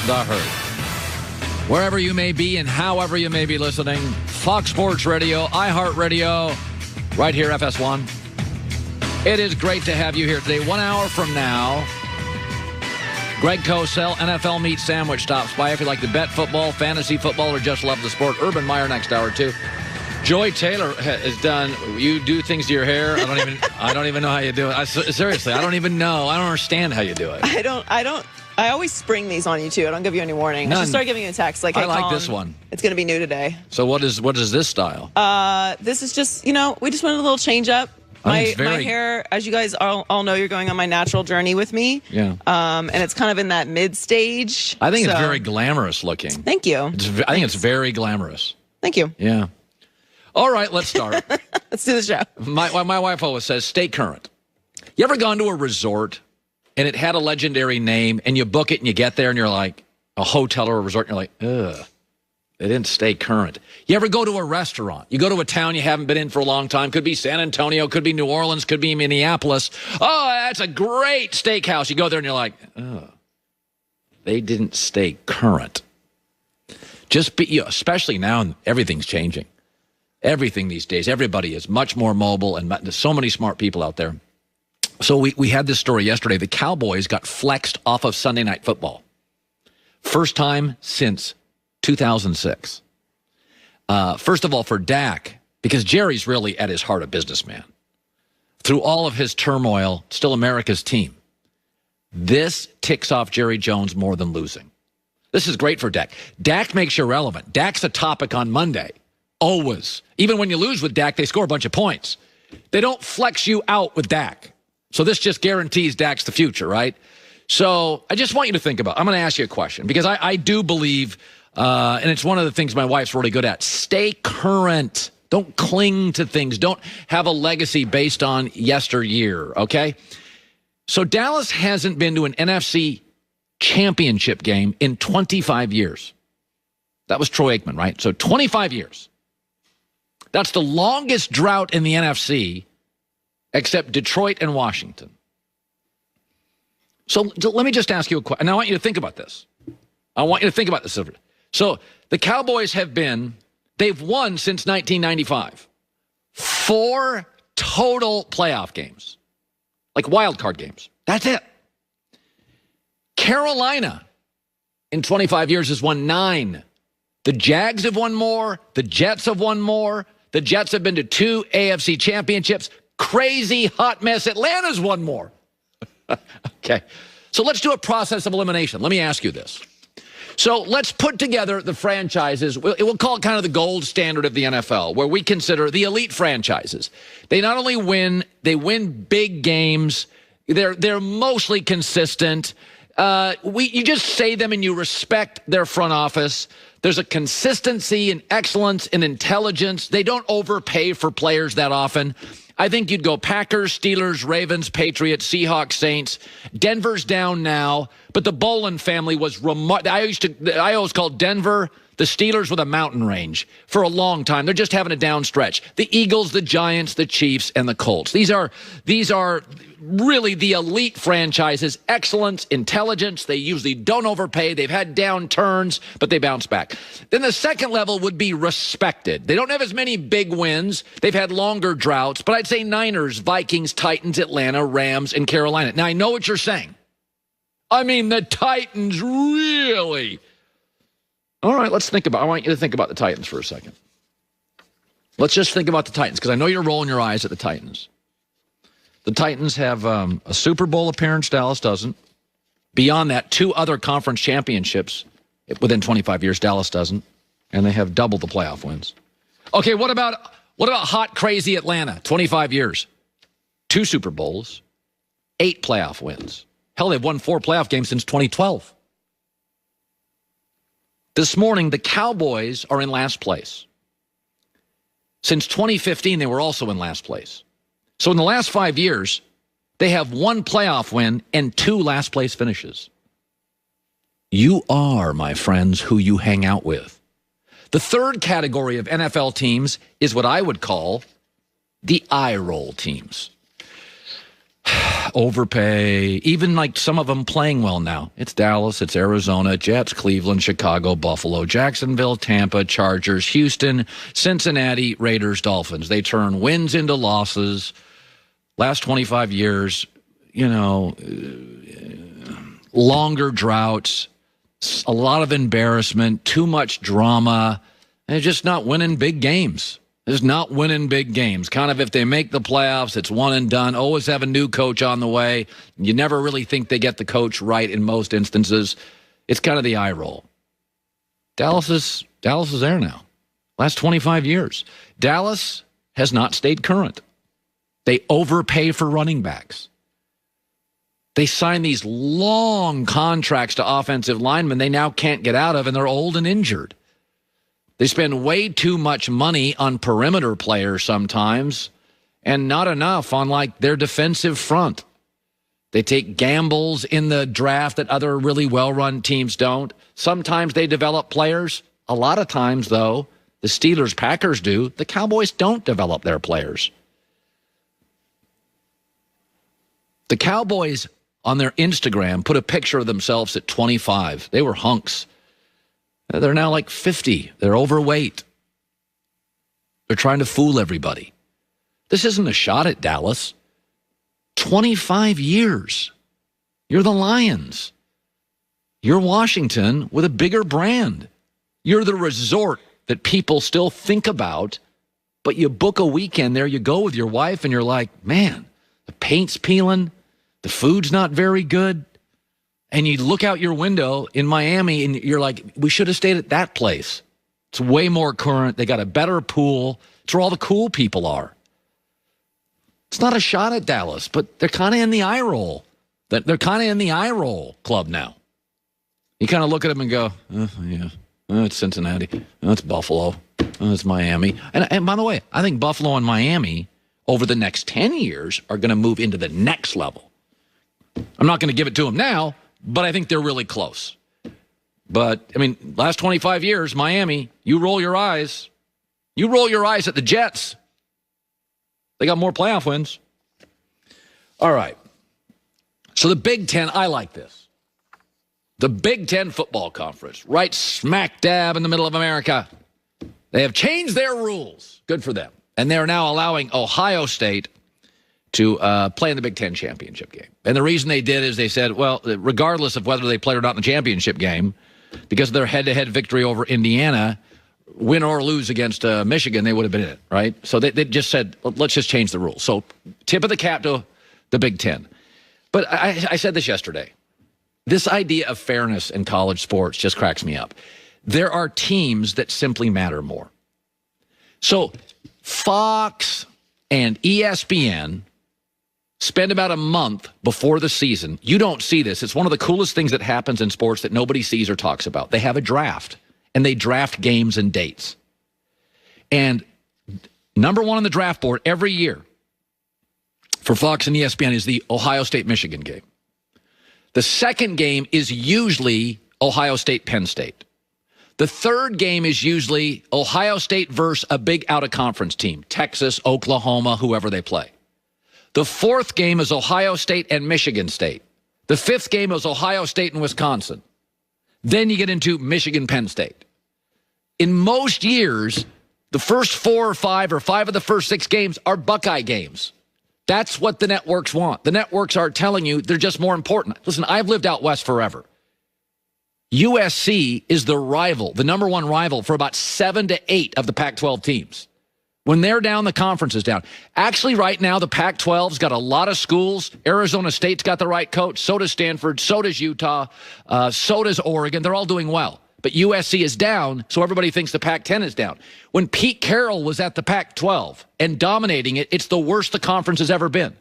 The Herd. Wherever you may be and however you may be listening, Fox Sports Radio, iHeartRadio, right here, FS1. It is great to have you here today. 1 hour from now, Greg Cosell, NFL Meat Sandwich, stops by. If you like to bet football, fantasy football, or just love the sport, Urban Meyer next hour, too. Joy Taylor has done, you do things to your hair. I don't even know how you do it. Seriously, I don't even know. I don't understand how you do it. I always spring these on you, too. I don't give you any warning. None. I just start giving you a text like, hey, I like Colin, this one. It's going to be new today. So what is this style? This is just, we just wanted a little change up. My hair, as you guys all know, you're going on my natural journey with me. Yeah. And it's kind of in that mid-stage. I think it's very glamorous looking. Thank you. I think it's very glamorous. Thank you. Yeah. All right, let's start. Let's do the show. My wife always says, stay current. You ever gone to a resort and it had a legendary name and you book it and you get there and you're like, a hotel or a resort and you're like, ugh, they didn't stay current. You ever go to a restaurant? You go to a town you haven't been in for a long time. Could be San Antonio, could be New Orleans, could be Minneapolis. Oh, that's a great steakhouse. You go there and you're like, oh, they didn't stay current. Especially now, everything's changing. Everything these days, everybody is much more mobile, and there's so many smart people out there. So we had this story yesterday. The Cowboys got flexed off of Sunday Night Football. First time since 2006. First of all, for Dak, because Jerry's really at his heart a businessman. Through all of his turmoil, still America's team. This ticks off Jerry Jones more than losing. This is great for Dak. Dak makes you relevant. Dak's a topic on Monday. Always. Even when you lose with Dak, they score a bunch of points. They don't flex you out with Dak. So this just guarantees Dak's the future, right? So I just want you to think about, I'm going to ask you a question, because I do believe, and it's one of the things my wife's really good at, stay current. Don't cling to things. Don't have a legacy based on yesteryear, okay? So Dallas hasn't been to an NFC championship game in 25 years. That was Troy Aikman, right? So 25 years. That's the longest drought in the NFC, except Detroit and Washington. So let me just ask you a question. And I want you to think about this. So the Cowboys they've won since 1995. 4 total playoff games. Like wild card games. That's it. Carolina, in 25 years, has won 9. The Jags have won more. The Jets have won more. The Jets have been to 2 AFC championships. Crazy hot mess. Atlanta's won more. Okay. So let's do a process of elimination. Let me ask you this. So let's put together the franchises. We'll call it kind of the gold standard of the NFL, where we consider the elite franchises. They not only win, they win big games. They're mostly consistent. You just say them and you respect their front office. There's a consistency and excellence and intelligence. They don't overpay for players that often. I think you'd go Packers, Steelers, Ravens, Patriots, Seahawks, Saints. Denver's down now, but the Bolin family was remarkable. I always called Denver the Steelers with a mountain range for a long time. They're just having a down stretch. The Eagles, the Giants, the Chiefs, and the Colts. These are really the elite franchises. Excellence, intelligence. They usually don't overpay. They've had downturns, but they bounce back. Then the second level would be respected. They don't have as many big wins. They've had longer droughts, but I'd say Niners, Vikings, Titans, Atlanta, Rams, and Carolina. Now, I know what you're saying. I mean, the Titans really... All right, I want you to think about the Titans for a second. Let's just think about the Titans, because I know you're rolling your eyes at the Titans. The Titans have a Super Bowl appearance. Dallas doesn't. Beyond that, 2 other conference championships within 25 years. Dallas doesn't. And they have double the playoff wins. Okay, what about hot, crazy Atlanta? 25 years. 2 Super Bowls. 8 playoff wins. Hell, they've won 4 playoff games since 2012. This morning, the Cowboys are in last place. Since 2015, they were also in last place. So in the last 5 years, they have 1 playoff win and 2 last place finishes. You are, my friends, who you hang out with. The third category of NFL teams is what I would call the eye roll teams. overpay, even like some of them playing well now. It's Dallas, it's Arizona, Jets, Cleveland, Chicago, Buffalo, Jacksonville, Tampa, Chargers, Houston, Cincinnati, Raiders, Dolphins. They turn wins into losses. Last 25 years, longer droughts, a lot of embarrassment, too much drama, and they're just not winning big games. Just not winning big games. Kind of if they make the playoffs, it's one and done. Always have a new coach on the way. You never really think they get the coach right in most instances. It's kind of the eye roll. Dallas is there now. Last 25 years. Dallas has not stayed current. They overpay for running backs. They sign these long contracts to offensive linemen they now can't get out of, and they're old and injured. They spend way too much money on perimeter players sometimes and not enough on, like, their defensive front. They take gambles in the draft that other really well-run teams don't. Sometimes they develop players. A lot of times, though, the Steelers, Packers do. The Cowboys don't develop their players. The Cowboys, on their Instagram, put a picture of themselves at 25. They were hunks. They're now like 50. They're overweight. They're trying to fool everybody. This isn't a shot at Dallas. 25 years. You're the Lions. You're Washington with a bigger brand. You're the resort that people still think about, but you book a weekend there, you go with your wife, and you're like, man, the paint's peeling, the food's not very good. And you look out your window in Miami, and you're like, we should have stayed at that place. It's way more current. They got a better pool. It's where all the cool people are. It's not a shot at Dallas, but they're kind of in the eye roll. They're kind of in the eye roll club now. You kind of look at them and go, yeah, it's Cincinnati. It's Buffalo. It's Miami. And by the way, I think Buffalo and Miami over the next 10 years are going to move into the next level. I'm not going to give it to them now, but I think they're really close. But, I mean, last 25 years, Miami, you roll your eyes. You roll your eyes at the Jets. They got more playoff wins. All right. So the Big Ten, I like this. The Big Ten Football Conference, right smack dab in the middle of America. They have changed their rules. Good for them. And they're now allowing Ohio State to play in the Big Ten championship game. And the reason they did is they said, well, regardless of whether they played or not in the championship game, because of their head-to-head victory over Indiana, win or lose against Michigan, they would have been in it, right? So they just said, let's just change the rules. So tip of the cap to the Big Ten. But I said this yesterday. This idea of fairness in college sports just cracks me up. There are teams that simply matter more. So Fox and ESPN spend about a month before the season. You don't see this. It's one of the coolest things that happens in sports that nobody sees or talks about. They have a draft, and they draft games and dates. And number one on the draft board every year for Fox and ESPN is the Ohio State-Michigan game. The second game is usually Ohio State-Penn State. The third game is usually Ohio State versus a big out-of-conference team, Texas, Oklahoma, whoever they play. The fourth game is Ohio State and Michigan State. The fifth game is Ohio State and Wisconsin. Then you get into Michigan-Penn State. In most years, the first 4 or 5 or 5 of the first 6 games are Buckeye games. That's what the networks want. The networks are telling you they're just more important. Listen, I've lived out west forever. USC is the rival, the number one rival for about 7 to 8 of the Pac-12 teams. When they're down, the conference is down. Actually, right now, the Pac-12's got a lot of schools. Arizona State's got the right coach. So does Stanford. So does Utah. So does Oregon. They're all doing well. But USC is down, so everybody thinks the Pac-10 is down. When Pete Carroll was at the Pac-12 and dominating it, it's the worst the conference has ever been.